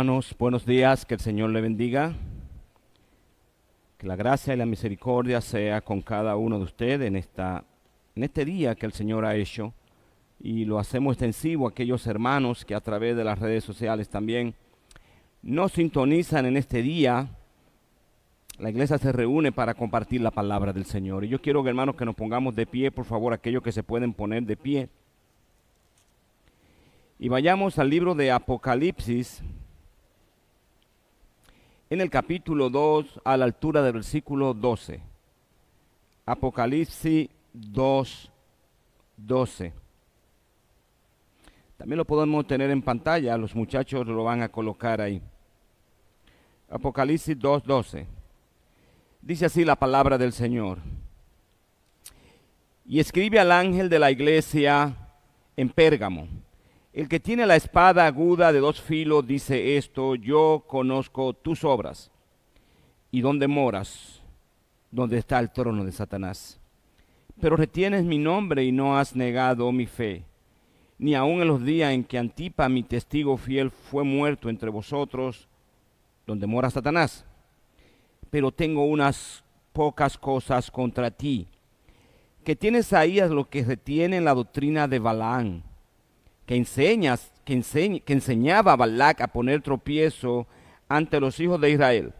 Hermanos, buenos días, que el Señor le bendiga. Que la gracia y la misericordia sea con cada uno de ustedes en este día que el Señor ha hecho. Y lo hacemos extensivo a aquellos hermanos que a través de las redes sociales también nos sintonizan en este día. La iglesia se reúne para compartir la palabra del Señor. Y yo quiero, hermanos, que nos pongamos de pie, por favor, aquellos que se pueden poner de pie. Y vayamos al libro de Apocalipsis, en el capítulo 2, a la altura del versículo 12. Apocalipsis 2, 12. También lo podemos tener en pantalla, los muchachos lo van a colocar ahí. Apocalipsis 2, 12. Dice así la palabra del Señor. Y escribe al ángel de la iglesia en Pérgamo. El que tiene la espada aguda de dos filos dice esto: yo conozco tus obras y dónde moras, donde está el trono de Satanás. Pero retienes mi nombre y no has negado mi fe, ni aun en los días en que Antipa, mi testigo fiel, fue muerto entre vosotros, donde mora Satanás. Pero tengo unas pocas cosas contra ti, que tienes ahí a lo que retienen la doctrina de Balaam, que enseñaba a Balac a poner tropiezo ante los hijos de Israel,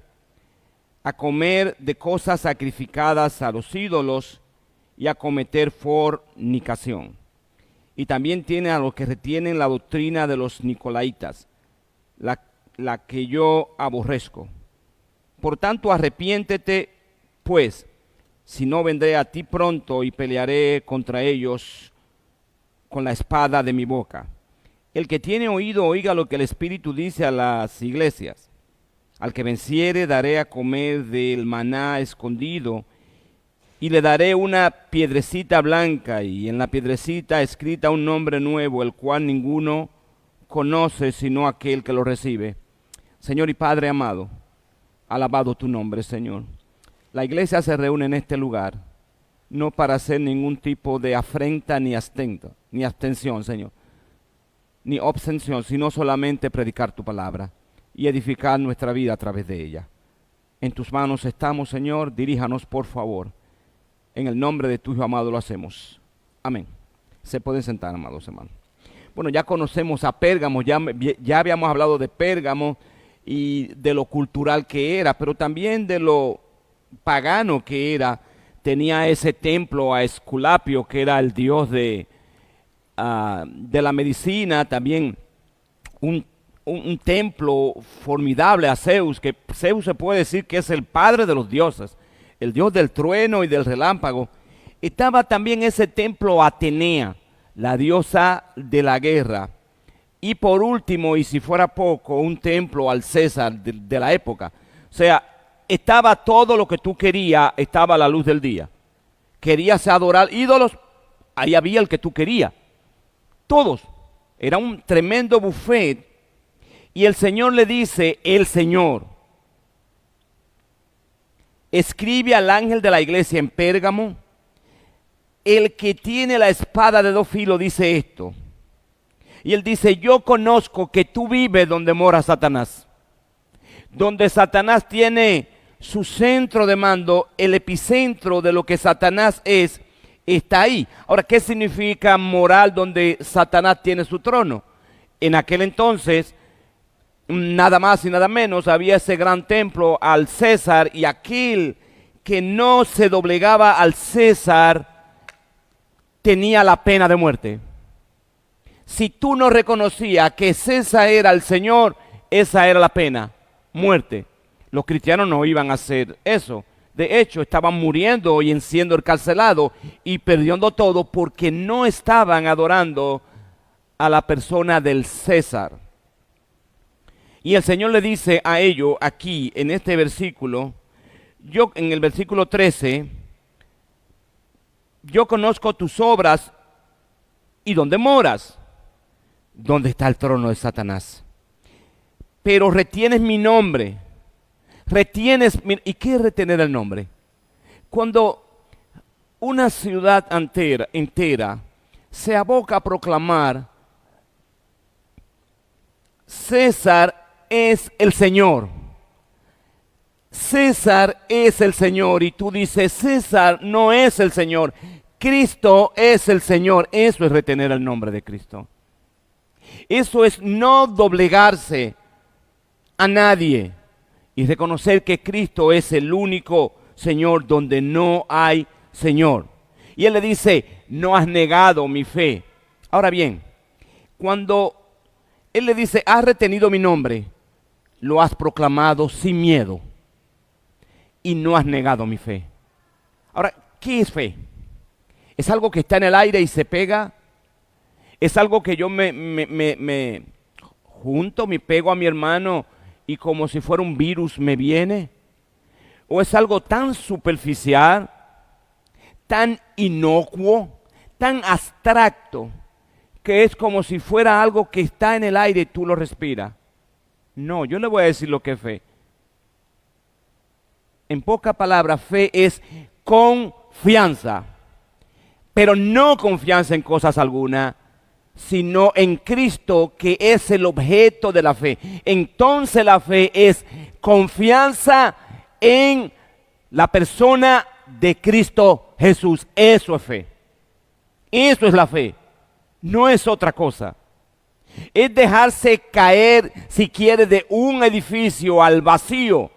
a comer de cosas sacrificadas a los ídolos y a cometer fornicación. Y también tiene a los que retienen la doctrina de los nicolaitas, la que yo aborrezco. Por tanto, arrepiéntete, pues, si no vendré a ti pronto y pelearé contra ellos con la espada de mi boca. El que tiene oído, oiga lo que el Espíritu dice a las iglesias. Al que venciere daré a comer del maná escondido, y le daré una piedrecita blanca, y en la piedrecita escrita un nombre nuevo, el cual ninguno conoce sino aquel que lo recibe. Señor y Padre amado, alabado tu nombre, Señor. La iglesia se reúne en este lugar, no para hacer ningún tipo de afrenta ni abstención, Señor, ni obsesión, sino solamente predicar tu palabra y edificar nuestra vida a través de ella. En tus manos estamos, Señor, diríjanos por favor. En el nombre de tu Hijo amado lo hacemos. Amén. Se pueden sentar, amados hermanos. Bueno, ya conocemos a Pérgamo, ya habíamos hablado de Pérgamo y de lo cultural que era, pero también de lo pagano que era. Tenía ese templo a Esculapio, que era el dios de la medicina, también un templo formidable a Zeus, que Zeus se puede decir que es el padre de los dioses, el dios del trueno y del relámpago. Estaba también ese templo a Atenea, la diosa de la guerra. Y por último, y si fuera poco, un templo al César de la época. O sea, estaba todo lo que tú querías, estaba a la luz del día. Querías adorar ídolos, ahí había el que tú querías. Todos. Era un tremendo buffet. Y el Señor le dice, el Señor, escribe al ángel de la iglesia en Pérgamo, el que tiene la espada de dos filos dice esto. Y él dice, yo conozco que tú vives donde mora Satanás. Donde Satanás tiene su centro de mando, el epicentro de lo que Satanás es, está ahí. Ahora, ¿qué significa morar donde Satanás tiene su trono? En aquel entonces, nada más y nada menos, había ese gran templo al César, y aquel que no se doblegaba al César tenía la pena de muerte. Si tú no reconocías que César era el Señor, esa era la pena, muerte. Los cristianos no iban a hacer eso. De hecho, estaban muriendo y siendo encarcelados y perdiendo todo porque no estaban adorando a la persona del César. Y el Señor le dice a ellos aquí en este versículo, en el versículo 13, yo conozco tus obras y dónde moras, dónde está el trono de Satanás. Pero retienes mi nombre. ¿Y qué es retener el nombre? Cuando una ciudad entera se aboca a proclamar, César es el Señor. César es el Señor y tú dices, César no es el Señor. Cristo es el Señor. Eso es retener el nombre de Cristo. Eso es no doblegarse a nadie y reconocer que Cristo es el único Señor donde no hay Señor. Y Él le dice, no has negado mi fe. Ahora bien, cuando Él le dice, has retenido mi nombre, lo has proclamado sin miedo y no has negado mi fe. Ahora, ¿qué es fe? ¿Es algo que está en el aire y se pega? ¿Es algo que yo me junto, me pego a mi hermano y como si fuera un virus me viene? ¿O es algo tan superficial, tan inocuo, tan abstracto, que es como si fuera algo que está en el aire y tú lo respiras? No, yo le voy a decir lo que es fe. En pocas palabras, fe es confianza, pero no confianza en cosas alguna, sino en Cristo, que es el objeto de la fe. Entonces la fe es confianza en la persona de Cristo Jesús. Eso es fe. Eso es la fe. No es otra cosa. Es dejarse caer, si quiere, de un edificio al vacío.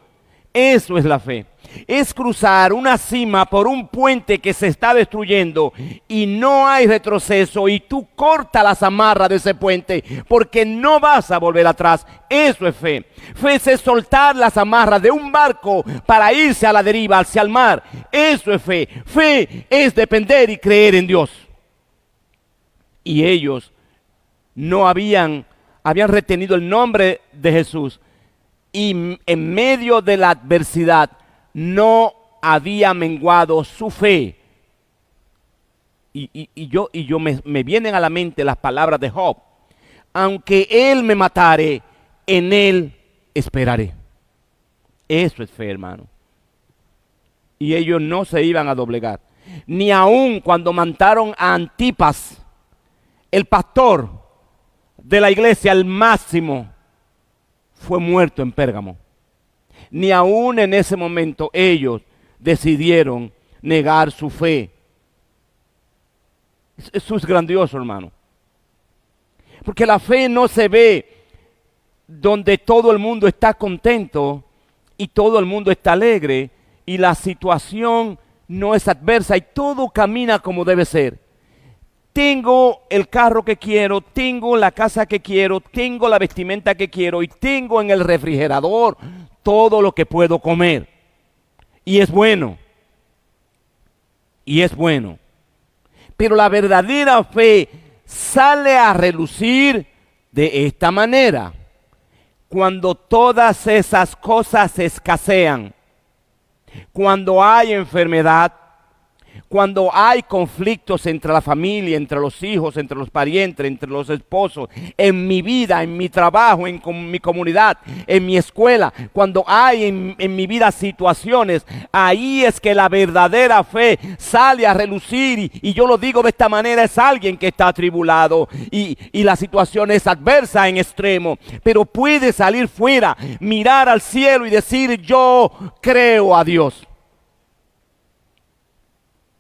Eso es la fe. Es cruzar una cima por un puente que se está destruyendo y no hay retroceso y tú cortas las amarras de ese puente porque no vas a volver atrás. Eso es fe. Fe es soltar las amarras de un barco para irse a la deriva, hacia el mar. Eso es fe. Fe es depender y creer en Dios. Y ellos no habían retenido el nombre de Jesús. Y en medio de la adversidad no había menguado su fe. Y me vienen a la mente las palabras de Job. Aunque él me matare, en él esperaré. Eso es fe, hermano. Y ellos no se iban a doblegar. Ni aun cuando mataron a Antipas, el pastor de la iglesia, el máximo, fue muerto en Pérgamo. Ni aún en ese momento ellos decidieron negar su fe. Eso es grandioso, hermano. Porque la fe no se ve donde todo el mundo está contento y todo el mundo está alegre y la situación no es adversa y todo camina como debe ser. Tengo el carro que quiero, tengo la casa que quiero, tengo la vestimenta que quiero y tengo en el refrigerador todo lo que puedo comer. Y es bueno. Y es bueno. Pero la verdadera fe sale a relucir de esta manera. Cuando todas esas cosas escasean, cuando hay enfermedad, cuando hay conflictos entre la familia, entre los hijos, entre los parientes, entre los esposos, en mi vida, en mi trabajo, en mi comunidad, en mi escuela, cuando hay en mi vida situaciones, ahí es que la verdadera fe sale a relucir y yo lo digo de esta manera, es alguien que está atribulado y la situación es adversa en extremo, pero puede salir fuera, mirar al cielo y decir, yo creo a Dios.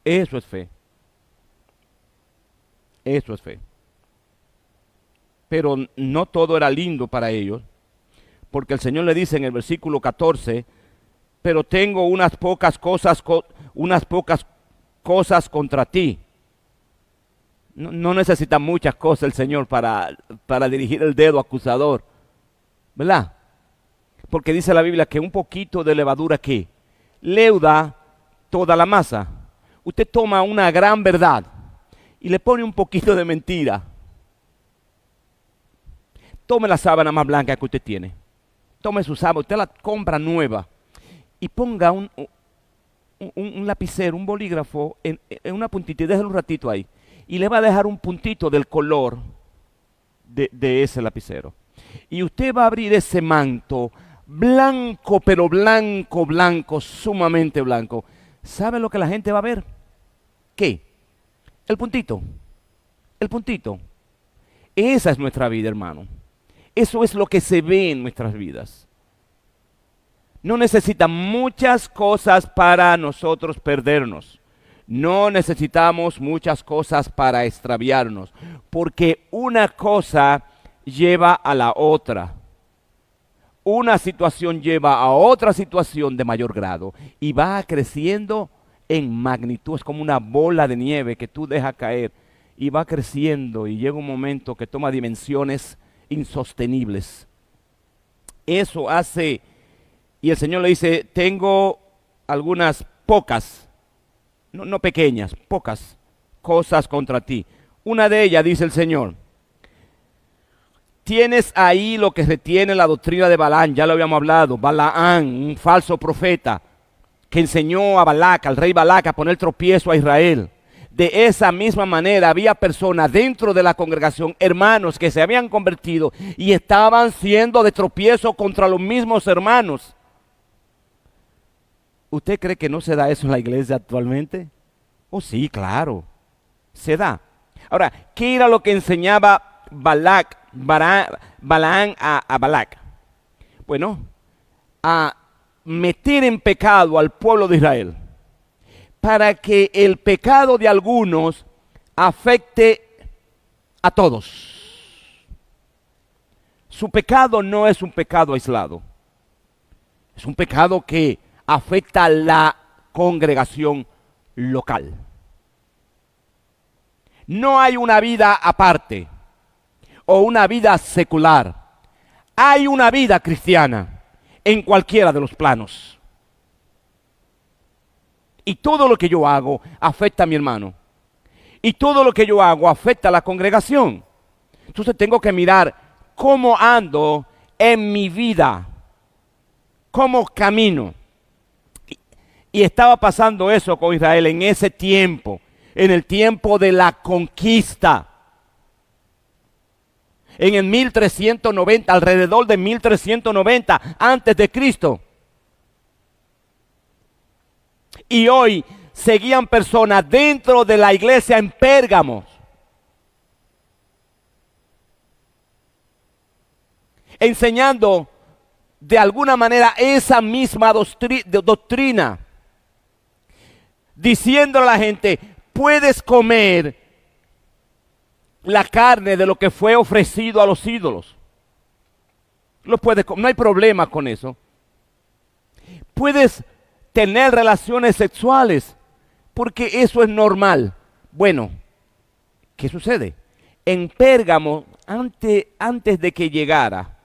Eso es fe. Eso es fe. Pero no todo era lindo para ellos, porque el Señor le dice en el versículo 14, pero tengo unas pocas cosas contra ti. No necesita muchas cosas el Señor para dirigir el dedo acusador, ¿verdad? Porque dice la Biblia que un poquito de levadura que leuda toda la masa. Usted toma una gran verdad y le pone un poquito de mentira. Tome la sábana más blanca que usted tiene. Tome su sábana, usted la compra nueva y ponga un lapicero, un bolígrafo en una puntita y déjelo un ratito ahí. Y le va a dejar un puntito del color de ese lapicero. Y usted va a abrir ese manto blanco, pero blanco, blanco, sumamente blanco. ¿Sabe lo que la gente va a ver? ¿Qué? El puntito. El puntito. Esa es nuestra vida, hermano. Eso es lo que se ve en nuestras vidas. No necesitan muchas cosas para nosotros perdernos. No necesitamos muchas cosas para extraviarnos, porque una cosa lleva a la otra. Una situación lleva a otra situación de mayor grado y va creciendo en magnitud. Es como una bola de nieve que tú dejas caer y va creciendo y llega un momento que toma dimensiones insostenibles. Eso hace, y el Señor le dice, tengo algunas pocas, no pequeñas, pocas cosas contra ti. Una de ellas, dice el Señor, tienes ahí lo que retiene la doctrina de Balaam, ya lo habíamos hablado, Balaam, un falso profeta, que enseñó a Balac, al rey Balac, a poner tropiezo a Israel. De esa misma manera había personas dentro de la congregación, hermanos que se habían convertido y estaban siendo de tropiezo contra los mismos hermanos. ¿Usted cree que no se da eso en la iglesia actualmente? Oh, sí, claro, se da. Ahora, ¿qué era lo que enseñaba Balaam a Balac? Bueno, a meter en pecado al pueblo de Israel, para que el pecado de algunos afecte a todos. Su pecado no es un pecado aislado, es un pecado que afecta a la congregación local. No hay una vida aparte o una vida secular. Hay una vida cristiana en cualquiera de los planos. Y todo lo que yo hago afecta a mi hermano. Y todo lo que yo hago afecta a la congregación. Entonces tengo que mirar cómo ando en mi vida, cómo camino. Y estaba pasando eso con Israel en ese tiempo, en el tiempo de la conquista. En el 1390, alrededor de 1390 antes de Cristo. Y hoy seguían personas dentro de la iglesia en Pérgamo, enseñando de alguna manera esa misma doctrina, diciendo a la gente, puedes comer la carne de lo que fue ofrecido a los ídolos. Lo puedes comer, no hay problema con eso. Puedes tener relaciones sexuales, porque eso es normal. Bueno, ¿qué sucede? En Pérgamo, antes de que llegara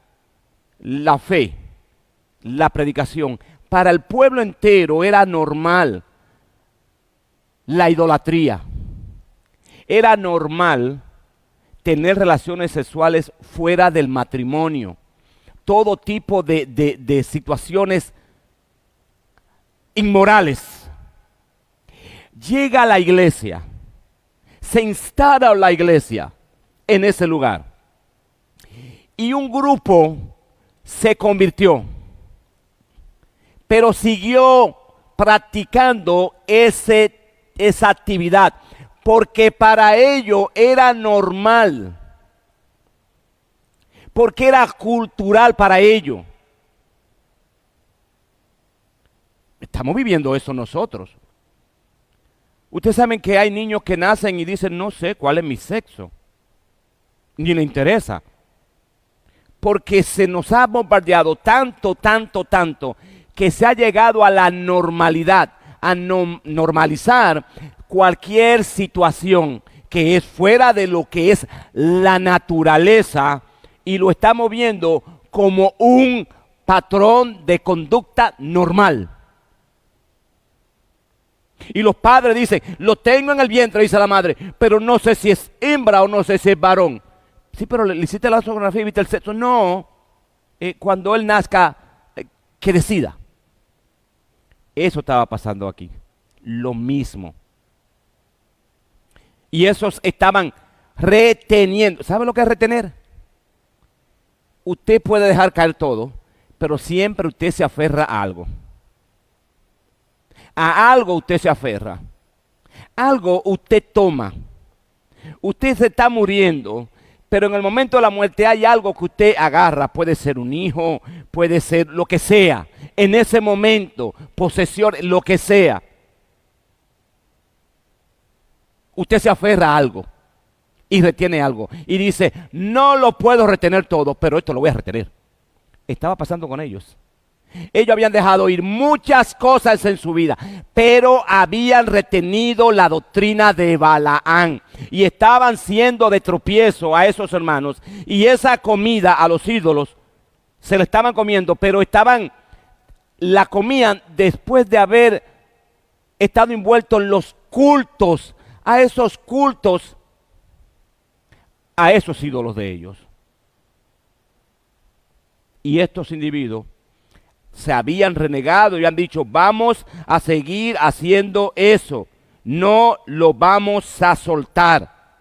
la fe, la predicación, para el pueblo entero era normal la idolatría. Era normal tener relaciones sexuales fuera del matrimonio. Todo tipo de situaciones inmorales. Llega a la iglesia, se instala la iglesia en ese lugar y un grupo se convirtió, pero siguió practicando esa actividad porque para ellos era normal, porque era cultural para ellos. Estamos viviendo eso nosotros. Ustedes saben que hay niños que nacen y dicen, no sé cuál es mi sexo. Ni le interesa. Porque se nos ha bombardeado tanto, que se ha llegado a la normalidad, a normalizar cualquier situación que es fuera de lo que es la naturaleza y lo estamos viendo como un patrón de conducta normal. Y los padres dicen, lo tengo en el vientre, dice la madre, pero no sé si es hembra o no sé si es varón. Sí, pero le hiciste la sonografía y viste el sexo. No, cuando él nazca, que decida. Eso estaba pasando aquí. Lo mismo. Y esos estaban reteniendo. ¿Sabe lo que es retener? Usted puede dejar caer todo, pero siempre usted se aferra a algo. A algo usted se aferra. Algo usted toma. Usted se está muriendo, Pero en el momento de la muerte hay algo que usted agarra, puede ser un hijo, puede ser lo que sea. En ese momento, posesión, lo que sea. Usted se aferra a algo y retiene algo. Y dice, no lo puedo retener todo, pero esto lo voy a retener. Estaba pasando con ellos. Ellos habían dejado ir muchas cosas en su vida, pero habían retenido la doctrina de Balaán y estaban siendo de tropiezo a esos hermanos. Y esa comida a los ídolos se la estaban comiendo, pero la comían después de haber estado envueltos en los cultos, a esos cultos, a esos ídolos de ellos. Y estos individuos se habían renegado y han dicho, vamos a seguir haciendo eso, no lo vamos a soltar.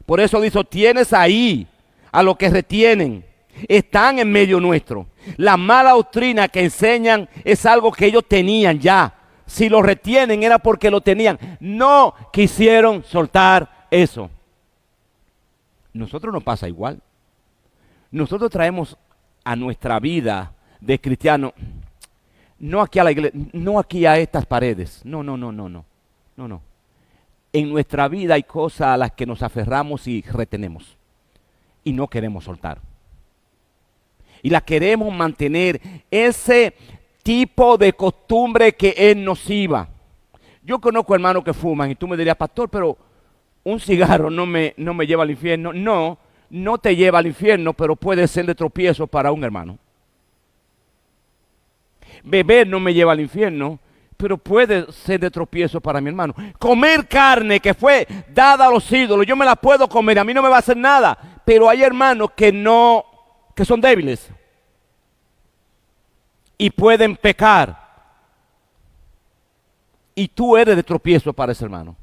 Por eso dice, tienes ahí a los que retienen, están en medio nuestro. La mala doctrina que enseñan es algo que ellos tenían ya. Si lo retienen era porque lo tenían. No quisieron soltar eso. Nosotros nos pasa igual. Nosotros traemos a nuestra vida de cristiano, no aquí a la iglesia, no aquí a estas paredes, no. En nuestra vida hay cosas a las que nos aferramos y retenemos y no queremos soltar. Y la queremos mantener, ese tipo de costumbre que es nociva. Yo conozco hermanos que fuman y tú me dirías, pastor, pero un cigarro no me lleva al infierno. No te lleva al infierno, pero puede ser de tropiezo para un hermano. Beber no me lleva al infierno, pero puede ser de tropiezo para mi hermano. Comer carne que fue dada a los ídolos, yo me la puedo comer, a mí no me va a hacer nada, pero hay hermanos que son débiles y pueden pecar. Y tú eres de tropiezo para ese hermano.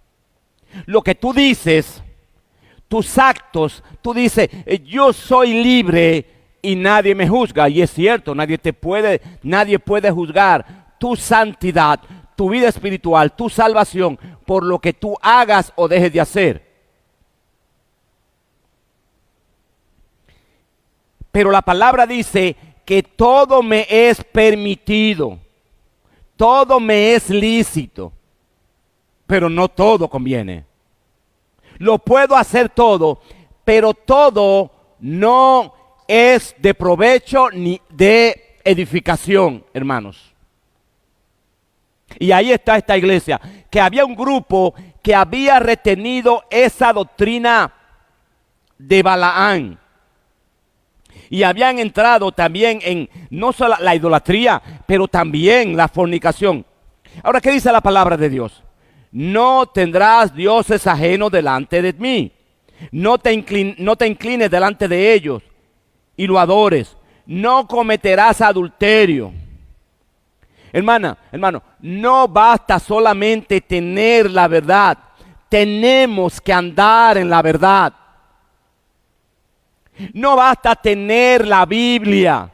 Lo que tú dices, tus actos, tú dices, yo soy libre y nadie me juzga. Y es cierto, nadie puede juzgar tu santidad, tu vida espiritual, tu salvación por lo que tú hagas o dejes de hacer. Pero la palabra dice que todo me es permitido, todo me es lícito, pero no todo conviene. Lo puedo hacer todo, pero todo no es de provecho ni de edificación, hermanos. Y ahí está esta iglesia, que había un grupo que había retenido esa doctrina de Balaán. Y habían entrado también en no solo la idolatría, pero también la fornicación. Ahora, ¿qué dice la palabra de Dios? No tendrás dioses ajenos delante de mí. No te inclines delante de ellos y lo adores. No cometerás adulterio. Hermano, no basta solamente tener la verdad. Tenemos que andar en la verdad. No basta tener la Biblia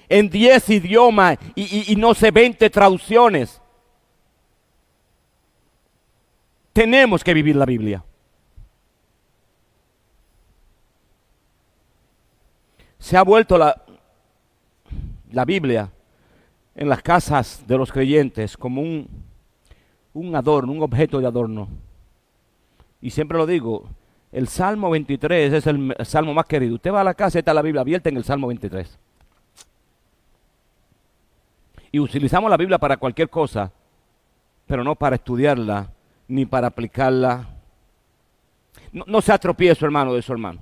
en 10 idiomas y no sé, 20 traducciones. Tenemos que vivir la Biblia. Se ha vuelto la Biblia en las casas de los creyentes como un adorno, un objeto de adorno. Y siempre lo digo, el Salmo 23 es el salmo más querido. Usted va a la casa y está la Biblia abierta en el Salmo 23. Y utilizamos la Biblia para cualquier cosa, pero no para estudiarla, ni para aplicarla. No sea tropiezo, hermano, de su hermano.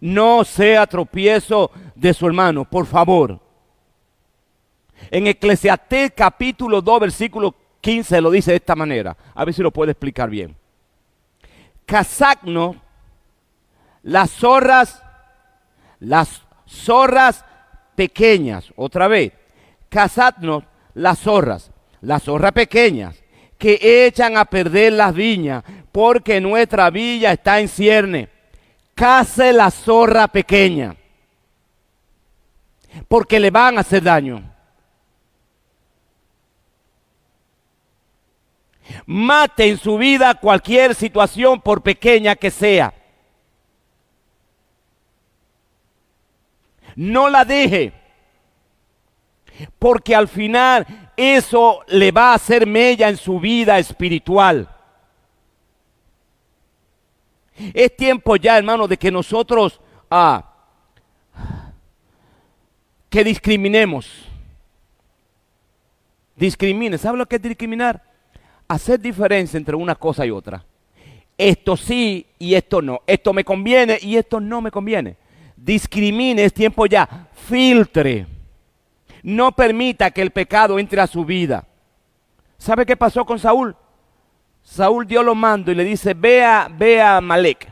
No sea tropiezo de su hermano, por favor. En Eclesiastés capítulo 2, versículo 15 lo dice de esta manera. A ver si lo puedo explicar bien. Cazadnos las zorras pequeñas, otra vez. Cazadnos las zorras pequeñas que echan a perder las viñas, porque nuestra viña está en cierne. Cace la zorra pequeña, porque le van a hacer daño. Mate en su vida cualquier situación, por pequeña que sea. No la deje. Porque al final eso le va a hacer mella en su vida espiritual. Es tiempo ya, hermano, de que nosotros que discriminemos. Discrimine. ¿Sabe lo que es discriminar? Hacer diferencia entre una cosa y otra. Esto sí y esto no. Esto me conviene y esto no me conviene. Discrimine, es tiempo ya. Filtre. No permita que el pecado entre a su vida. ¿Sabe qué pasó con Saúl? Saúl dio los mandos y le dice, ve a Amalek,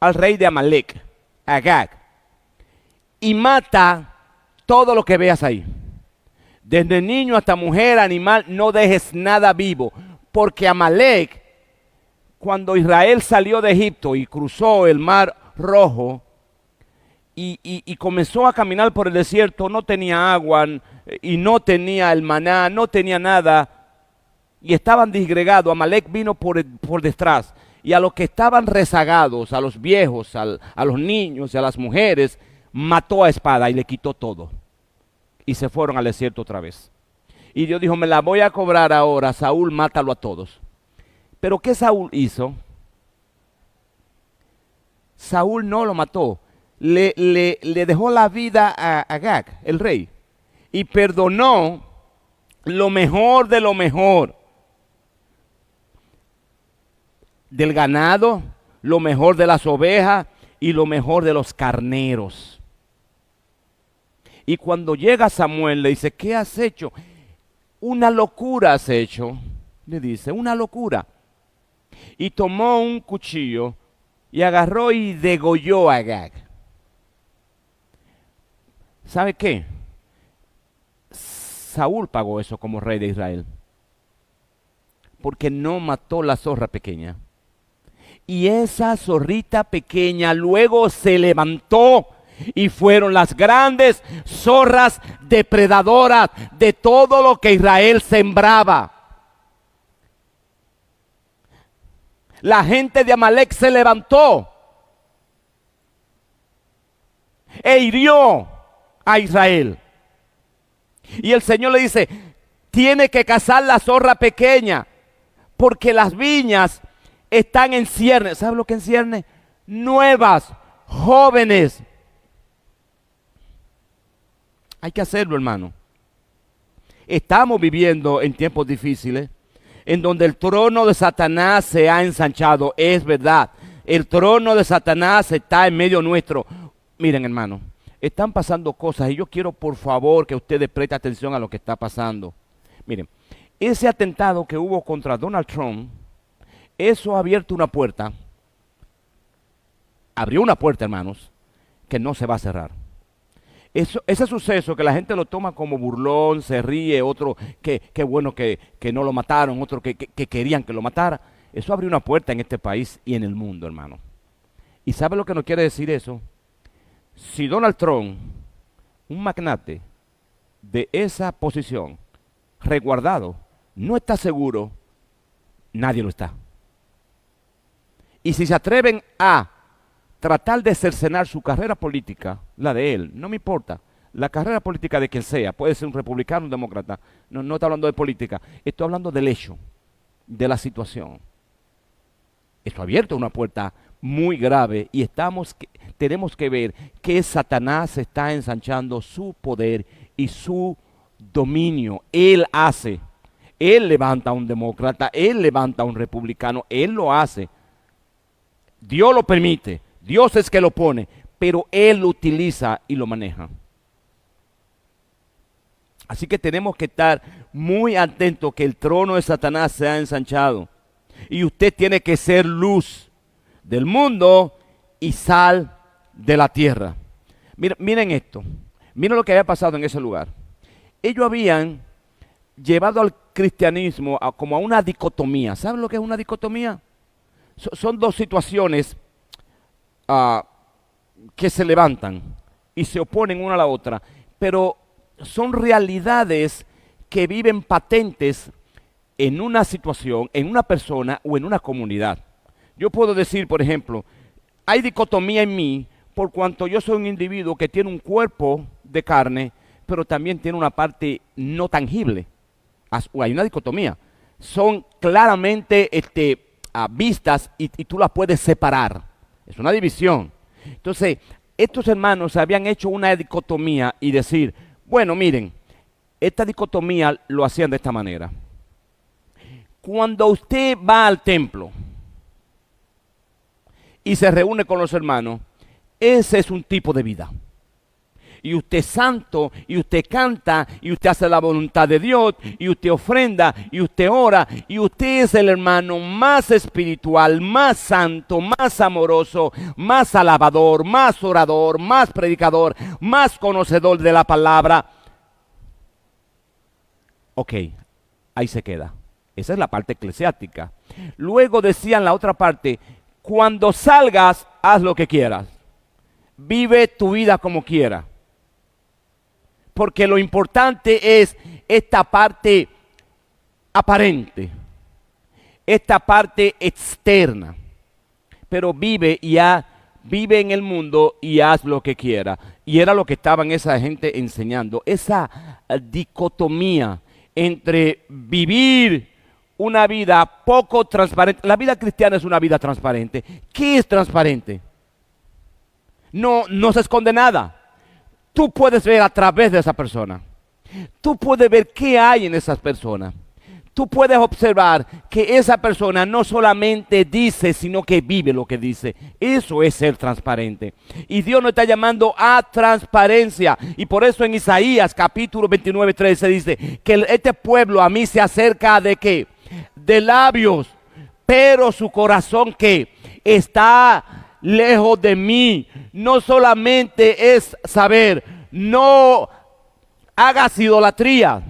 al rey de Amalek, Agag, y mata todo lo que veas ahí. Desde niño hasta mujer, animal, no dejes nada vivo. Porque Amalek, cuando Israel salió de Egipto y cruzó el mar Rojo y comenzó a caminar por el desierto, no tenía agua y no tenía el maná, no tenía nada. Y estaban disgregados. Amalek vino por detrás. Y a los que estaban rezagados, a los viejos, a los niños y a las mujeres, mató a espada y le quitó todo. Y se fueron al desierto otra vez. Y Dios dijo, me la voy a cobrar ahora. Saúl, mátalo a todos. Pero ¿qué Saúl hizo? Saúl no lo mató. Le dejó la vida a Agag, el rey. Y perdonó lo mejor de lo mejor. Del ganado, lo mejor de las ovejas y lo mejor de los carneros. Y cuando llega Samuel le dice, ¿qué has hecho? Una locura has hecho, le dice, una locura. Y tomó un cuchillo y agarró y degolló a Agag. ¿Sabe qué? Saúl pagó eso como rey de Israel. Porque no mató la zorra pequeña. Y esa zorrita pequeña luego se levantó y fueron las grandes zorras depredadoras de todo lo que Israel sembraba. La gente de Amalek se levantó e hirió a Israel. Y el Señor le dice, tiene que cazar la zorra pequeña porque las viñas están en ciernes. ¿Sabe lo que en ciernes? Nuevas, jóvenes. Hay que hacerlo, hermano. Estamos viviendo en tiempos difíciles, en donde el trono de Satanás se ha ensanchado. Es verdad, el trono de Satanás está en medio nuestro. Miren, hermano, están pasando cosas y yo quiero, por favor, que ustedes presten atención a lo que está pasando. Miren, ese atentado que hubo contra Donald Trump, eso ha abierto una puerta, abrió una puerta, hermanos, que no se va a cerrar. Ese suceso que la gente lo toma como burlón, se ríe, otro que bueno que no lo mataron, otro que querían que lo matara, eso abrió una puerta en este país y en el mundo, hermano. ¿Y sabe lo que nos quiere decir eso? Si Donald Trump, un magnate de esa posición, resguardado, no está seguro, nadie lo está. Y si se atreven a tratar de cercenar su carrera política, la de él, no me importa, la carrera política de quien sea, puede ser un republicano, un demócrata, no estoy hablando de política, estoy hablando del hecho, de la situación. Esto ha abierto una puerta muy grave y tenemos que ver que Satanás está ensanchando su poder y su dominio. Él levanta a un demócrata, él levanta a un republicano, él lo hace. Dios lo permite, Dios es que lo pone, pero Él lo utiliza y lo maneja. Así que tenemos que estar muy atentos que el trono de Satanás se ha ensanchado. Y usted tiene que ser luz del mundo y sal de la tierra. Miren esto, miren lo que había pasado en ese lugar. Ellos habían llevado al cristianismo como a una dicotomía. ¿Saben lo que es una dicotomía? Son dos situaciones que se levantan y se oponen una a la otra, pero son realidades que viven patentes en una situación, en una persona o en una comunidad. Yo puedo decir, por ejemplo, hay dicotomía en mí por cuanto yo soy un individuo que tiene un cuerpo de carne, pero también tiene una parte no tangible. Hay una dicotomía. Son claramente vistas y tú las puedes separar. Es una división. Entonces, estos hermanos habían hecho una dicotomía y decir, bueno, miren, esta dicotomía lo hacían de esta manera. Cuando usted va al templo y se reúne con los hermanos, ese es un tipo de vida. Y usted es santo, y usted canta, y usted hace la voluntad de Dios, y usted ofrenda, y usted ora, y usted es el hermano más espiritual, más santo, más amoroso, más alabador, más orador, más predicador, más conocedor de la palabra. Ok, ahí se queda. Esa es la parte eclesiástica. Luego decían la otra parte, cuando salgas, haz lo que quieras. Vive tu vida como quieras. Porque lo importante es esta parte aparente, esta parte externa. Pero vive en el mundo y haz lo que quiera. Y era lo que estaban esa gente enseñando. Esa dicotomía entre vivir una vida poco transparente. La vida cristiana es una vida transparente. ¿Qué es transparente? No se esconde nada. Tú puedes ver a través de esa persona. Tú puedes ver qué hay en esas personas. Tú puedes observar que esa persona no solamente dice, sino que vive lo que dice. Eso es ser transparente. Y Dios nos está llamando a transparencia. Y por eso en Isaías capítulo 29:13 dice que este pueblo a mí se acerca de ¿qué? De labios, pero su corazón ¿qué? Está lejos de mí. No solamente es saber, no hagas idolatría,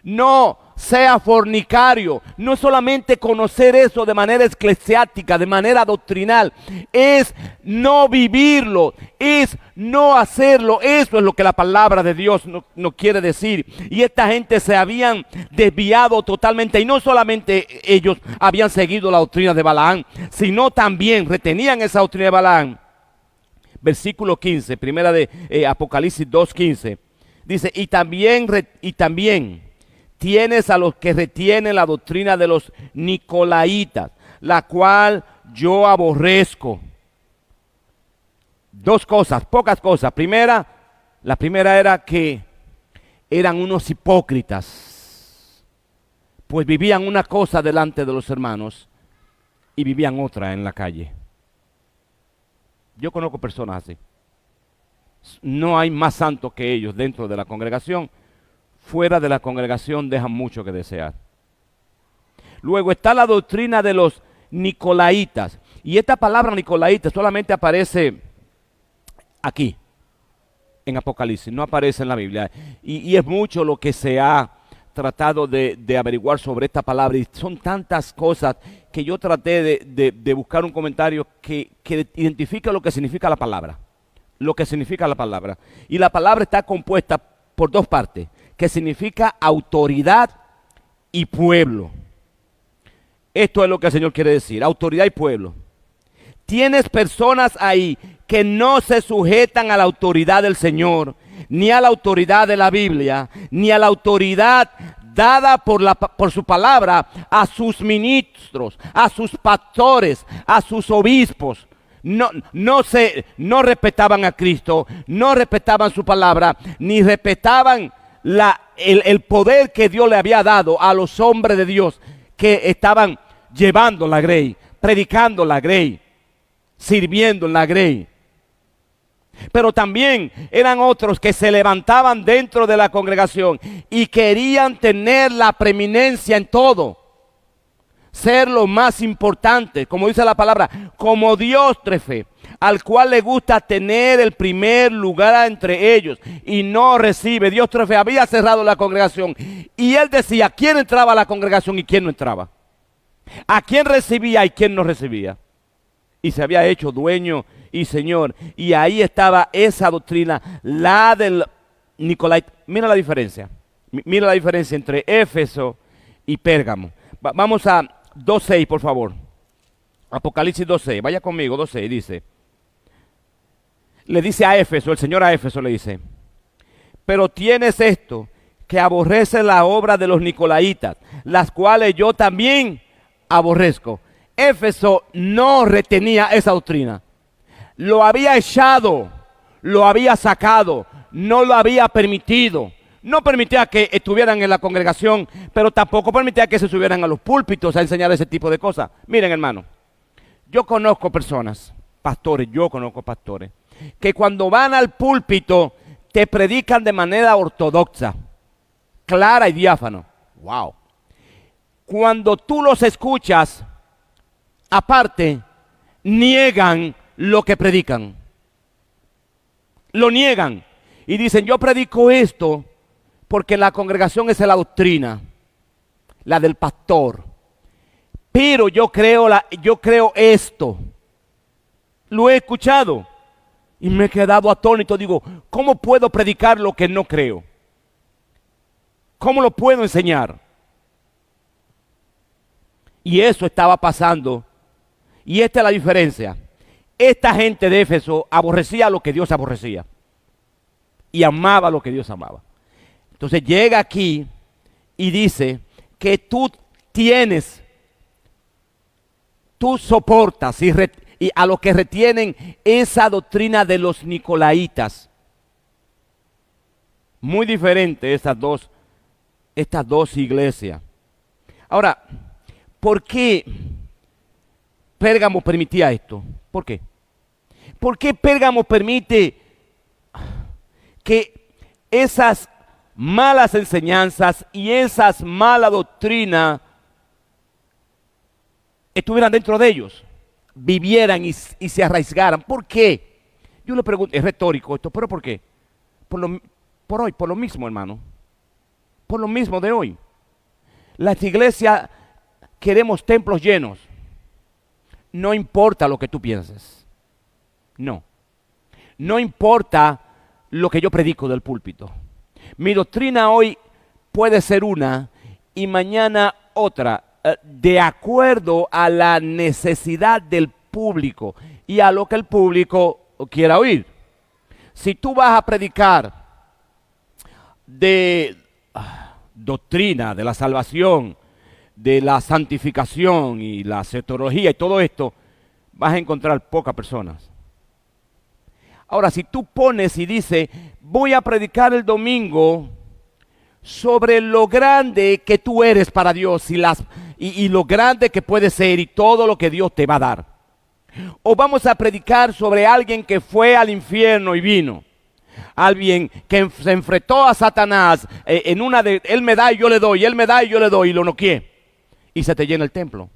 no sea fornicario, no solamente conocer eso de manera eclesiástica, de manera doctrinal, es no vivirlo, es no hacerlo. Eso es lo que la palabra de Dios no quiere decir. Y esta gente se habían desviado totalmente, y no solamente ellos habían seguido la doctrina de Balaam, sino también retenían esa doctrina de Balaam. Versículo 15, primera de Apocalipsis 2:15, dice, y también tienes a los que retienen la doctrina de los nicolaitas, la cual yo aborrezco. Dos cosas, pocas cosas. La primera era que eran unos hipócritas, pues vivían una cosa delante de los hermanos y vivían otra en la calle. Yo conozco personas así. No hay más santos que ellos dentro de la congregación. Fuera de la congregación dejan mucho que desear. Luego está la doctrina de los nicolaitas. Y esta palabra nicolaita solamente aparece aquí, en Apocalipsis. No aparece en la Biblia. Y es mucho lo que se ha tratado de averiguar sobre esta palabra. Y son tantas cosas que yo traté de buscar un comentario que identifica lo que significa la palabra. Lo que significa la palabra. Y la palabra está compuesta por dos partes, que significa autoridad y pueblo. Esto es lo que el Señor quiere decir, autoridad y pueblo. Tienes personas ahí que no se sujetan a la autoridad del Señor, ni a la autoridad de la Biblia, ni a la autoridad dada por su palabra a sus ministros, a sus pastores, a sus obispos. No respetaban a Cristo, no respetaban su palabra, ni respetaban el poder que Dios le había dado a los hombres de Dios que estaban llevando la grey, predicando la grey, sirviendo en la grey. Pero también eran otros que se levantaban dentro de la congregación y querían tener la preeminencia en todo, ser lo más importante, como dice la palabra, como Dióstrefe, al cual le gusta tener el primer lugar entre ellos y no recibe. Dióstrefe había cerrado la congregación y él decía quién entraba a la congregación y quién no entraba, a quién recibía y quién no recibía, y se había hecho dueño y señor. Y ahí estaba esa doctrina, la del Nicolait. Mira la diferencia entre Éfeso y Pérgamo. Vamos a 2:6, por favor. Apocalipsis 2:6, vaya conmigo. 2:6 dice: le dice a Éfeso, el Señor a Éfeso le dice, pero tienes esto, que aborrece la obra de los nicolaítas, las cuales yo también aborrezco. Éfeso no retenía esa doctrina. Lo había echado, lo había sacado, no lo había permitido. No permitía que estuvieran en la congregación, pero tampoco permitía que se subieran a los púlpitos a enseñar ese tipo de cosas. Miren, hermano, yo conozco personas, pastores, que cuando van al púlpito te predican de manera ortodoxa, clara y diáfano. Wow. Cuando tú los escuchas, aparte, niegan lo que predican. Lo niegan y dicen, yo predico esto porque la congregación es la doctrina, la del pastor. Pero yo creo esto. Lo he escuchado y me he quedado atónito. Digo, ¿cómo puedo predicar lo que no creo? ¿Cómo lo puedo enseñar? Y eso estaba pasando. Y esta es la diferencia. Esta gente de Éfeso aborrecía lo que Dios aborrecía. Y amaba lo que Dios amaba. Entonces llega aquí y dice que tú soportas y a los que retienen esa doctrina de los nicolaítas. Muy diferente estas dos iglesias. Ahora, ¿por qué Pérgamo permitía esto? ¿Por qué? ¿Por qué Pérgamo permite que esas malas enseñanzas y esas malas doctrinas estuvieran dentro de ellos, vivieran y se arraigaran? ¿Por qué? Yo le pregunto, es retórico esto, pero ¿por qué? Por lo mismo, hermano. Por lo mismo de hoy. Las iglesias queremos templos llenos. No importa lo que tú pienses. No. No importa lo que yo predico del púlpito. Mi doctrina hoy puede ser una y mañana otra, de acuerdo a la necesidad del público y a lo que el público quiera oír. Si tú vas a predicar de doctrina, de la salvación, de la santificación y la soteriología y todo esto, vas a encontrar pocas personas. Ahora, si tú pones y dices, voy a predicar el domingo sobre lo grande que tú eres para Dios y lo grande que puedes ser y todo lo que Dios te va a dar. O vamos a predicar sobre alguien que fue al infierno y vino. Alguien que se enfrentó a Satanás en una de, él me da y yo le doy, él me da y yo le doy, y lo noqueé. Y se te llena el templo.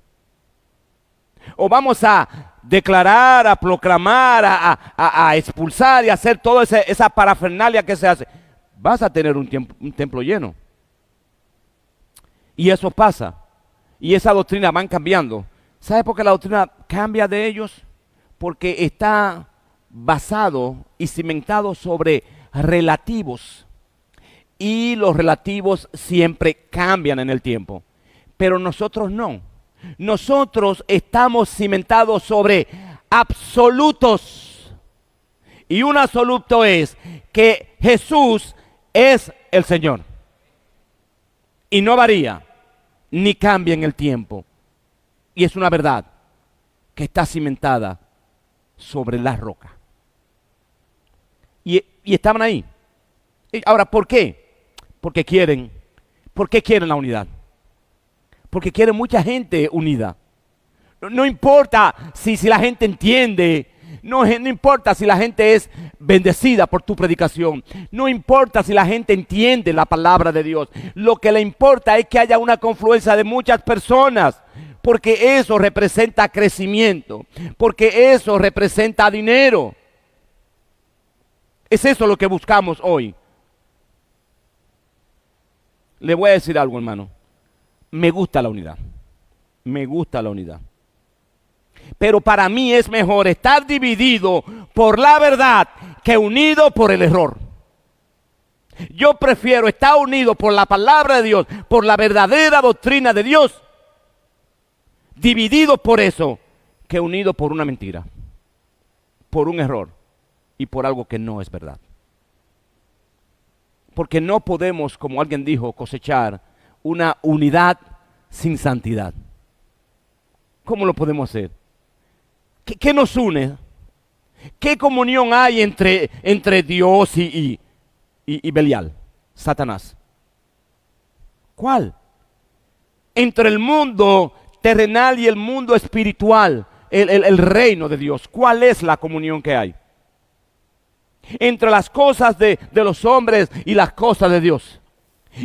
O vamos a declarar, a proclamar, a expulsar y hacer toda esa parafernalia que se hace. Vas a tener un templo lleno. Y eso pasa. Y esa doctrina van cambiando. ¿Sabe por qué la doctrina cambia de ellos? Porque está basado y cimentado sobre relativos. Y los relativos siempre cambian en el tiempo. Pero nosotros no. Nosotros estamos cimentados sobre absolutos. Y un absoluto es que Jesús es el Señor. Y no varía, ni cambia en el tiempo. Y es una verdad que está cimentada sobre la roca. Y estaban ahí. Ahora, ¿por qué? ¿Por qué quieren la unidad? Porque quieren mucha gente unida. No importa si la gente entiende, no importa si la gente es bendecida por tu predicación, no importa si la gente entiende la palabra de Dios. Lo que le importa es que haya una confluencia de muchas personas, porque eso representa crecimiento, porque eso representa dinero. Es eso lo que buscamos hoy. Le voy a decir algo, hermano. Me gusta la unidad. Me gusta la unidad. Pero para mí es mejor estar dividido por la verdad que unido por el error. Yo prefiero estar unido por la palabra de Dios, por la verdadera doctrina de Dios, dividido por eso, que unido por una mentira, por un error. y por algo que no es verdad. Porque no podemos, como alguien dijo, cosechar una unidad sin santidad. ¿Cómo lo podemos hacer? ¿Qué nos une? ¿Qué comunión hay entre Dios y Belial, Satanás? ¿Cuál? Entre el mundo terrenal y el mundo espiritual, el reino de Dios. ¿Cuál es la comunión que hay? Entre las cosas de los hombres y las cosas de Dios.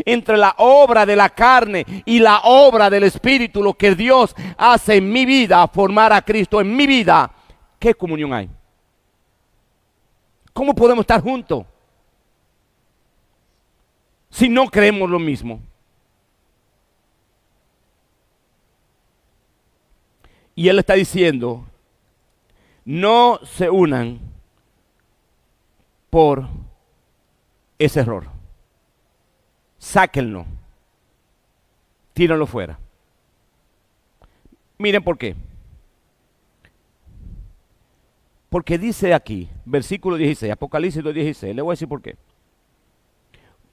Entre la obra de la carne y la obra del Espíritu, lo que Dios hace en mi vida, formar a Cristo en mi vida. ¿Qué comunión hay? ¿Cómo podemos estar juntos si no creemos lo mismo? Y Él está diciendo, no se unan por ese error. Sáquenlo. Tírenlo fuera. Miren por qué. Porque dice aquí, versículo 16, Apocalipsis 2:16, le voy a decir por qué.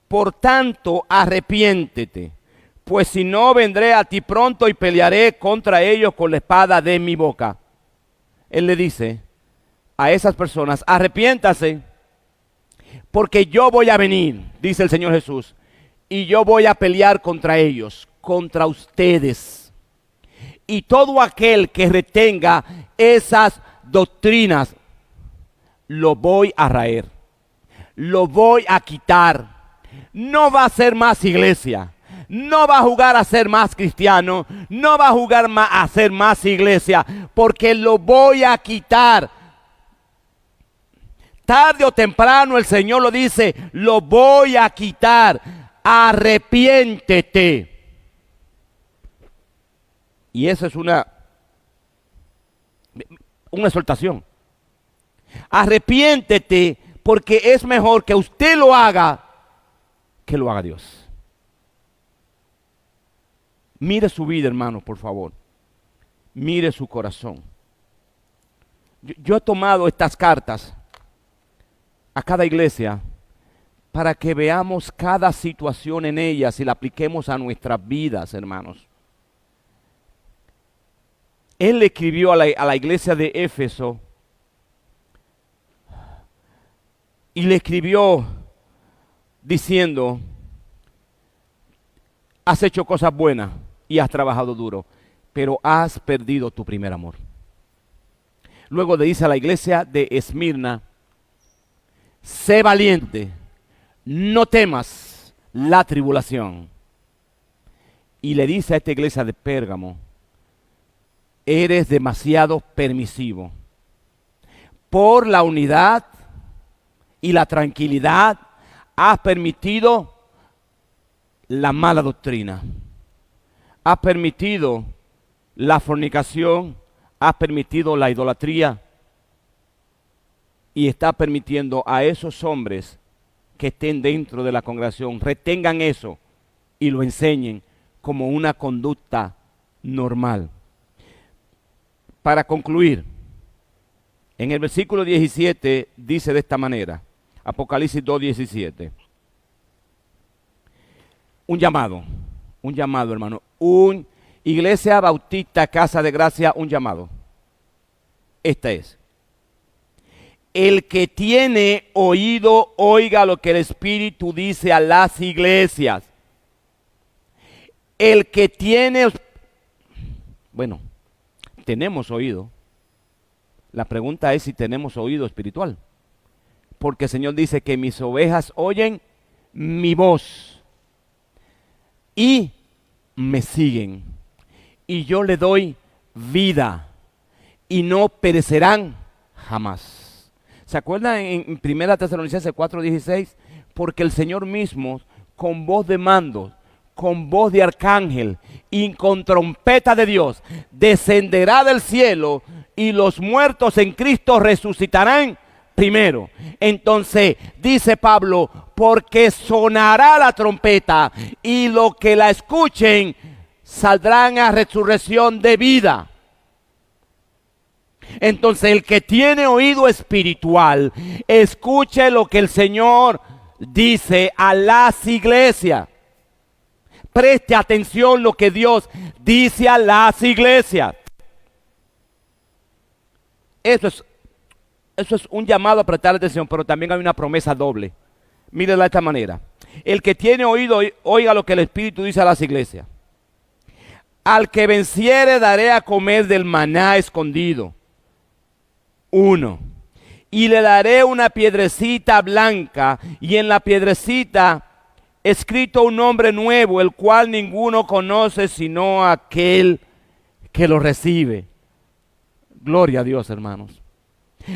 Por tanto, arrepiéntete, pues si no, vendré a ti pronto y pelearé contra ellos con la espada de mi boca. Él le dice a esas personas, arrepiéntase, porque yo voy a venir, dice el Señor Jesús, y yo voy a pelear contra ellos, contra ustedes. Y todo aquel que retenga esas doctrinas, lo voy a raer, lo voy a quitar. No va a ser más iglesia, no va a jugar a ser más cristiano, no va a jugar a ser más iglesia, porque lo voy a quitar. Tarde o temprano el Señor lo dice, lo voy a quitar. Arrepiéntete. Y esa es una exhortación. Arrepiéntete, porque es mejor que usted lo haga que lo haga Dios. Mire su vida, hermano, por favor. Mire su corazón. Yo he tomado estas cartas a cada iglesia para que veamos cada situación en ellas y la apliquemos a nuestras vidas, hermanos. Él le escribió a la iglesia de Éfeso y le escribió diciendo, has hecho cosas buenas y has trabajado duro, pero has perdido tu primer amor. Luego le dice a la iglesia de Esmirna, sé valiente, no temas la tribulación. Y le dice a esta iglesia de Pérgamo, eres demasiado permisivo. Por la unidad y la tranquilidad has permitido la mala doctrina. Has permitido la fornicación, has permitido la idolatría y estás permitiendo a esos hombres que estén dentro de la congregación, retengan eso y lo enseñen como una conducta normal. Para concluir, en el versículo 17 dice de esta manera, Apocalipsis 2:17. Un llamado, hermano. Iglesia Bautista, Casa de Gracia, un llamado. Esta es. El que tiene oído, oiga lo que el Espíritu dice a las iglesias. El que tiene, bueno, tenemos oído. La pregunta es si tenemos oído espiritual. Porque el Señor dice que mis ovejas oyen mi voz y me siguen. Y yo le doy vida y no perecerán jamás. ¿Se acuerdan en 1 Tesalonicenses 4:16? Porque el Señor mismo, con voz de mando, con voz de arcángel y con trompeta de Dios, descenderá del cielo y los muertos en Cristo resucitarán primero. Entonces dice Pablo, porque sonará la trompeta y los que la escuchen saldrán a resurrección de vida. Entonces el que tiene oído espiritual, escuche lo que el Señor dice a las iglesias. Preste atención lo que Dios dice a las iglesias. Eso es un llamado a prestar atención, pero también hay una promesa doble. Mírela de esta manera. El que tiene oído, oiga lo que el Espíritu dice a las iglesias. Al que venciere daré a comer del maná escondido. 1. Y le daré una piedrecita blanca, y en la piedrecita escrito un nombre nuevo, el cual ninguno conoce sino aquel que lo recibe. Gloria a Dios, hermanos.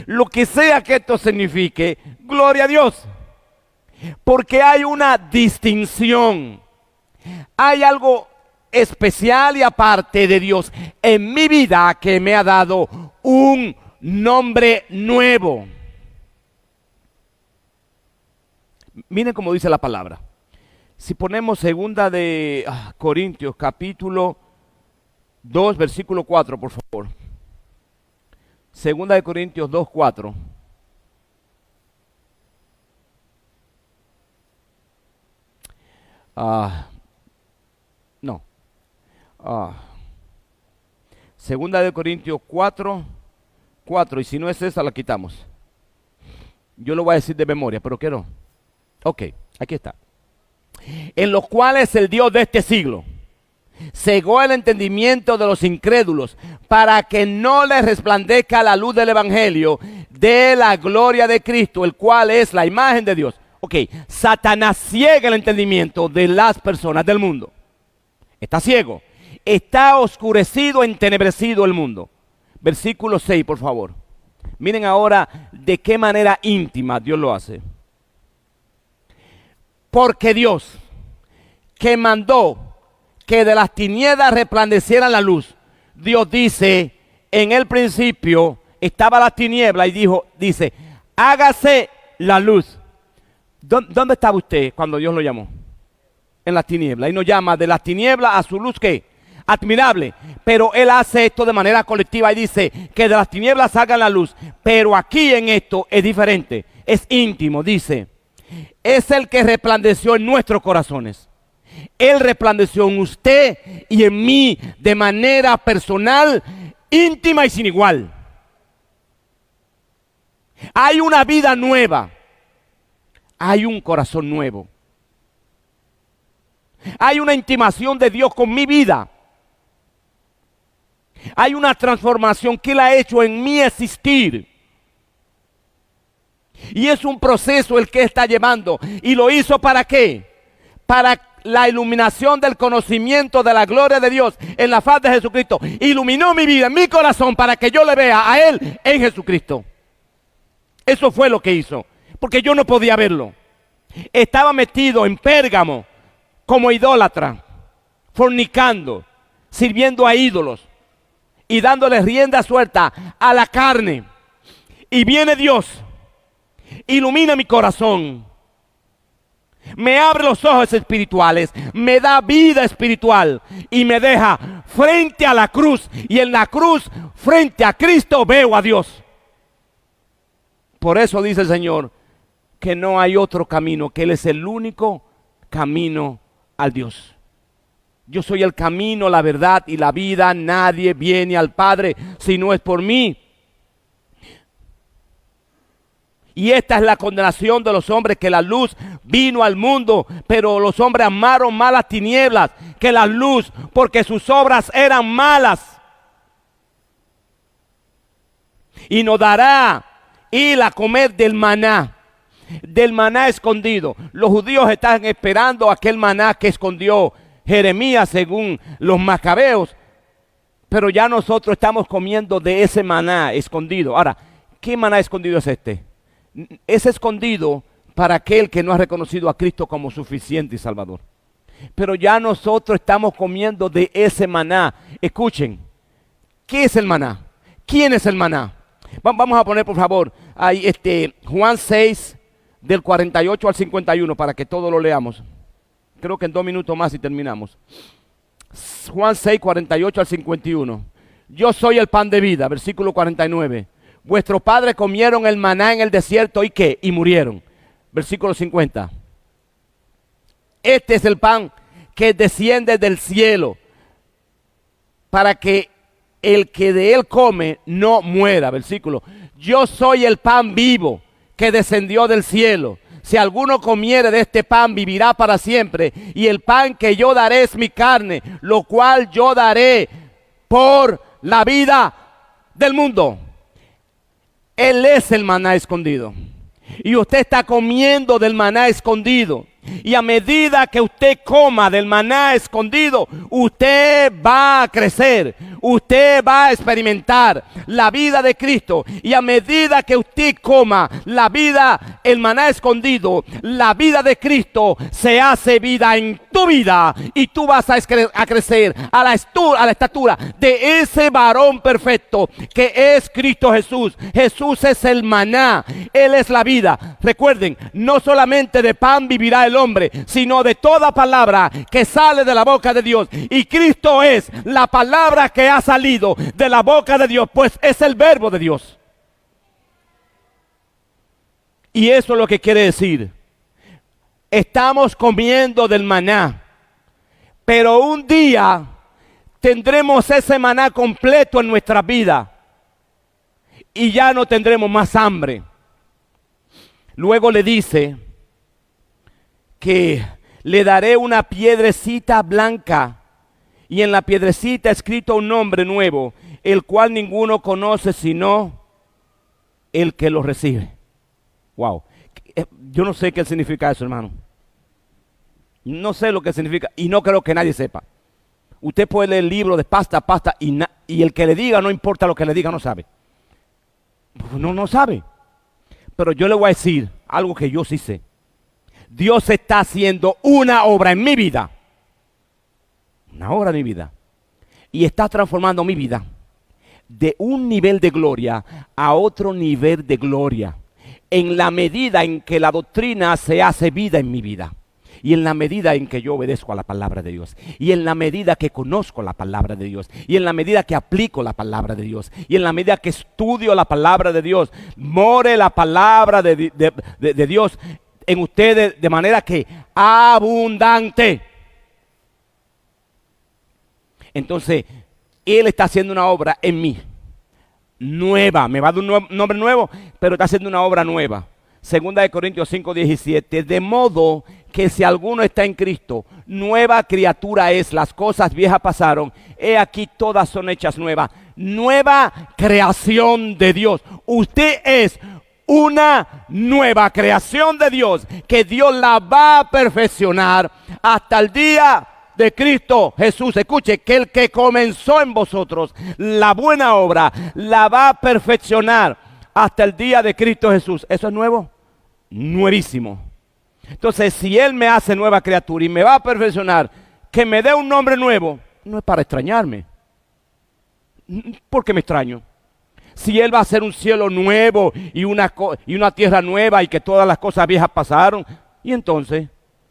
Lo que sea que esto signifique, gloria a Dios. Porque hay una distinción. Hay algo especial y aparte de Dios en mi vida que me ha dado un nombre nuevo. Miren cómo dice la palabra. Si ponemos segunda de Corintios capítulo 2 versículo 4, por favor. Segunda de Corintios 2, 4. No. Segunda de Corintios 4, 4. Y si no es esa, la quitamos. Yo lo voy a decir de memoria, pero quiero. Ok, aquí está. En los cuales el Dios de este siglo cegó el entendimiento de los incrédulos para que no les resplandezca la luz del evangelio de la gloria de Cristo, el cual es la imagen de Dios. Ok, Satanás ciega el entendimiento de las personas del mundo. Está ciego. Está oscurecido, entenebrecido el mundo. Versículo 6, por favor. Miren ahora de qué manera íntima Dios lo hace. Porque Dios, que mandó que de las tinieblas resplandeciera la luz. Dios dice, en el principio estaba la tiniebla y dice, hágase la luz. ¿Dónde estaba usted cuando Dios lo llamó? En las tinieblas. Y nos llama de las tinieblas a su luz, ¿qué? Admirable. Pero Él hace esto de manera colectiva y dice que de las tinieblas salga la luz. Pero aquí en esto es diferente, es íntimo. Dice, es el que resplandeció en nuestros corazones. Él resplandeció en usted y en mí de manera personal, íntima y sin igual. Hay una vida nueva. Hay un corazón nuevo. Hay una intimación de Dios con mi vida. Hay una transformación que Él ha hecho en mi existir. Y es un proceso el que está llevando. ¿Y lo hizo para qué? Para la iluminación del conocimiento de la gloria de Dios en la faz de Jesucristo. Iluminó mi vida, mi corazón, para que yo le vea a Él en Jesucristo. Eso fue lo que hizo, porque yo no podía verlo. Estaba metido en Pérgamo como idólatra, fornicando, sirviendo a ídolos y dándole rienda suelta a la carne. Y viene Dios, ilumina mi corazón, me abre los ojos espirituales, me da vida espiritual y me deja frente a la cruz. Y en la cruz, frente a Cristo, veo a Dios. Por eso dice el Señor que no hay otro camino, que Él es el único camino al Dios. Yo soy el camino, la verdad y la vida. Nadie viene al Padre si no es por mí. Y esta es la condenación de los hombres, que la luz vino al mundo, pero los hombres amaron más las tinieblas que la luz, porque sus obras eran malas. Y nos dará ir a comer del maná escondido. Los judíos están esperando aquel maná que escondió Jeremías según los macabeos, pero ya nosotros estamos comiendo de ese maná escondido. Ahora, ¿qué maná escondido es este? Es escondido para aquel que no ha reconocido a Cristo como suficiente y Salvador. Pero ya nosotros estamos comiendo de ese maná. Escuchen, ¿qué es el maná? ¿Quién es el maná? Vamos a poner, por favor, ahí Juan 6, del 48 al 51, para que todos lo leamos. Creo que en 2 minutos más y terminamos. Juan 6, 48 al 51. Yo soy el pan de vida, versículo 49. Vuestros padres comieron el maná en el desierto, ¿y qué? Y murieron. Versículo 50. Este es el pan que desciende del cielo, para que el que de él come no muera. Versículo. Yo soy el pan vivo que descendió del cielo. Si alguno comiere de este pan, vivirá para siempre. Y el pan que yo daré es mi carne, lo cual yo daré por la vida del mundo. Él es el maná escondido. Y usted está comiendo del maná escondido. Y a medida que usted coma del maná escondido, usted va a crecer, usted va a experimentar la vida de Cristo. Y a medida que usted coma la vida, el maná escondido, la vida de Cristo se hace vida en tu vida. Y tú vas a crecer a la estatura de ese varón perfecto que es Cristo Jesús. Jesús es el maná, Él es la vida. Recuerden, no solamente de pan vivirá el hombre, sino de toda palabra que sale de la boca de Dios. Y Cristo es la palabra que ha salido de la boca de Dios, pues es el verbo de Dios. Y eso es lo que quiere decir. Estamos comiendo del maná, pero un día tendremos ese maná completo en nuestra vida y ya no tendremos más hambre. Luego le dice que le daré una piedrecita blanca, y en la piedrecita escrito un nombre nuevo, el cual ninguno conoce sino el que lo recibe. Wow. Yo no sé qué significa eso, hermano. No sé lo que significa y no creo que nadie sepa. Usted puede leer el libro de pasta a pasta y el que le diga, no importa lo que le diga, no sabe. No sabe. Pero yo le voy a decir algo que yo sí sé. Dios está haciendo una obra en mi vida. Una obra en mi vida. Y está transformando mi vida de un nivel de gloria a otro nivel de gloria. En la medida en que la doctrina se hace vida en mi vida. Y en la medida en que yo obedezco a la palabra de Dios. Y en la medida que conozco la palabra de Dios. Y en la medida que aplico la palabra de Dios. Y en la medida que estudio la palabra de Dios. More la palabra de Dios en ustedes de manera que abundante. Entonces, Él está haciendo una obra en mí. Nueva. Me va a dar un nombre nuevo, pero está haciendo una obra nueva. Segunda de Corintios 5:17. De modo que si alguno está en Cristo, nueva criatura es. Las cosas viejas pasaron, he aquí todas son hechas nuevas. Nueva creación de Dios. Usted es una nueva creación de Dios, que Dios la va a perfeccionar hasta el día de Cristo Jesús. Escuche, que el que comenzó en vosotros la buena obra la va a perfeccionar hasta el día de Cristo Jesús. ¿Eso es nuevo? Nuevísimo. Entonces, si Él me hace nueva criatura y me va a perfeccionar, que me dé un nombre nuevo, no es para extrañarme. ¿Por qué me extraño? Si Él va a hacer un cielo nuevo y una tierra nueva y que todas las cosas viejas pasaron, y entonces,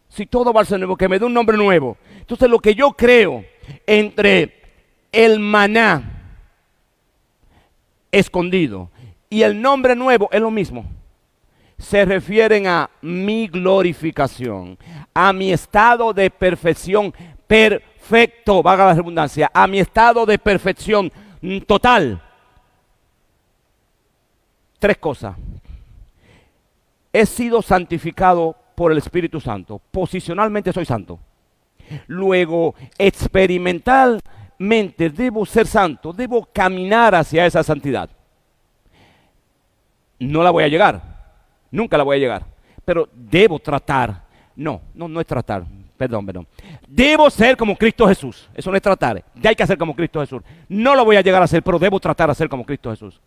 si todo va a ser nuevo, que me dé un nombre nuevo. Entonces, lo que yo creo entre el maná escondido y el nombre nuevo es lo mismo. Se refieren a mi glorificación, a mi estado de perfección perfecto, valga la redundancia, a mi estado de perfección total. Tres cosas. He sido santificado por el Espíritu Santo. Posicionalmente soy santo. Luego, experimentalmente debo ser santo. Debo caminar hacia esa santidad. No la voy a llegar. Nunca la voy a llegar. Pero debo tratar. No es tratar. Perdón. Debo ser como Cristo Jesús. Eso no es tratar. Ya hay que hacer como Cristo Jesús. No lo voy a llegar a ser, pero debo tratar a ser como Cristo Jesús.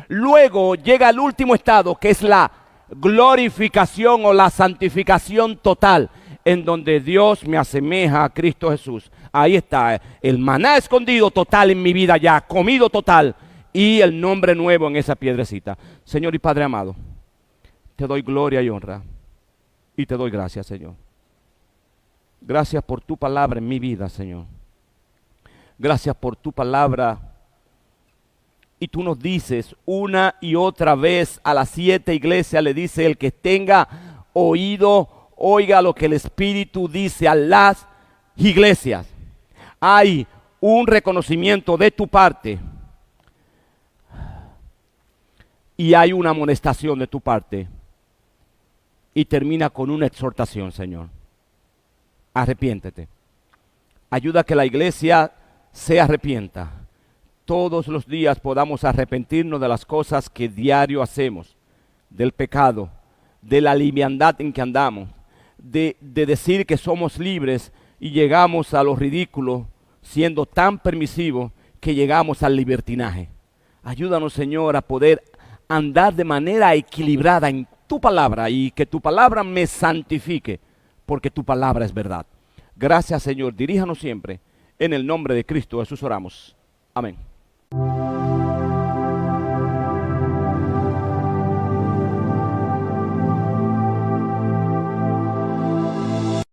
Luego llega el último estado, que es la glorificación o la santificación total, en donde Dios me asemeja a Cristo Jesús. Ahí está el maná escondido total en mi vida ya, comido total, y el nombre nuevo en esa piedrecita. Señor y Padre amado, te doy gloria y honra y te doy gracias, Señor. Gracias por tu palabra en mi vida, Señor. Gracias por tu palabra Y tú nos dices una y otra vez a las 7 iglesias, le dice: el que tenga oído, oiga lo que el Espíritu dice a las iglesias. Hay un reconocimiento de tu parte y hay una amonestación de tu parte. Y termina con una exhortación, Señor. Arrepiéntete. Ayuda a que la iglesia se arrepienta. Todos los días podamos arrepentirnos de las cosas que diario hacemos, del pecado, de la liviandad en que andamos, de decir que somos libres y llegamos a lo ridículo, siendo tan permisivos que llegamos al libertinaje. Ayúdanos, Señor, a poder andar de manera equilibrada en tu palabra y que tu palabra me santifique, porque tu palabra es verdad. Gracias, Señor. Diríjanos siempre. En el nombre de Cristo Jesús oramos. Amén.